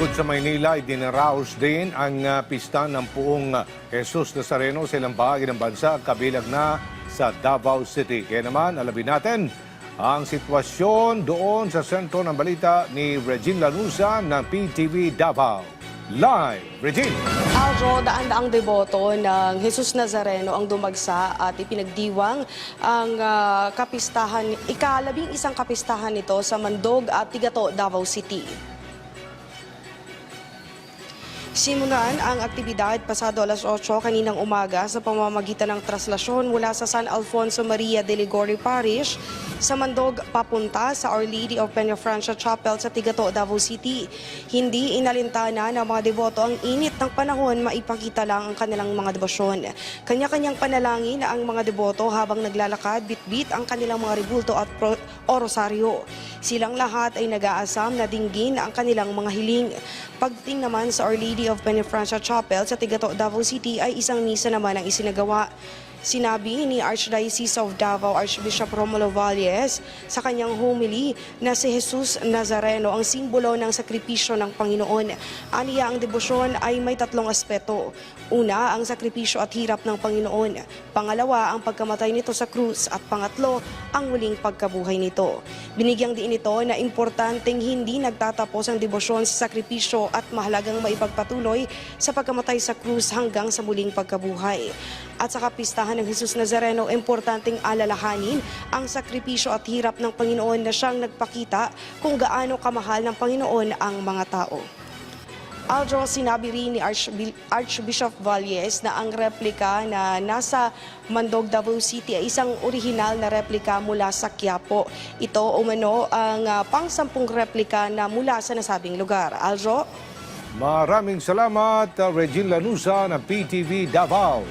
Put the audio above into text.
Bukod sa Maynila, idinaraos din ang pista ng Puong Jesus Nazareno sa ilang bahagi ng bansa, kabilang na sa Davao City. Kaya naman, alamin natin ang sitwasyon doon sa sentro ng balita ni Regine Lanuza ng PTV Davao. Live, Regine! Aljo, daan-daang deboto ng Jesus Nazareno ang dumagsa at ipinagdiwang ang kapistahan, ika-11 kapistahan nito sa Mandog at Tigato, Davao City. Simulan ang aktibidad pasado alas 8 kaninang umaga sa pamamagitan ng traslasyon mula sa San Alfonso Maria de Ligorio Parish sa Mandog papunta sa Our Lady of Peñafrancia Chapel sa Tigato, Davao City. Hindi inalintana ng mga deboto ang init ng panahon, maipakita lang ang kanilang mga debosyon. Kanya-kanyang panalangin ang mga deboto habang naglalakad, bitbit ang kanilang mga rebulto at rosaryo. Silang lahat ay nag-aasam na dinggin ang kanilang mga hiling. Pagdating naman sa Our Lady of Peñafrancia Chapel sa Tigato, Davao City ay isang misa naman ang isinagawa. Sinabi ni Archdiocese of Davao Archbishop Romulo Valles sa kanyang homily na si Jesus Nazareno ang simbolo ng sakripisyo ng Panginoon. Aniya ang debosyon ay may 3 aspeto. Una, ang sakripisyo at hirap ng Panginoon. Pangalawa, ang pagkamatay nito sa krus. At pangatlo, ang muling pagkabuhay nito. Binigyang diin ito na importanteng hindi nagtatapos ang debosyon sa sakripisyo at mahalagang maipagpatuloy sa pagkamatay sa krus hanggang sa muling pagkabuhay. At sa kapistahan ng Jesus Nazareno, importanteng alalahanin ang sakripisyo at hirap ng Panginoon na siyang nagpakita kung gaano kamahal ng Panginoon ang mga tao. Aljo, sinabi rin ni Archbishop Valles na ang replika na nasa Mandog, Davao City ay isang orihinal na replika mula sa Quiapo. Ito umano ang pang-10 replika na mula sa nasabing lugar. Aljo? Maraming salamat, Regine Lanuza ng PTV Davao.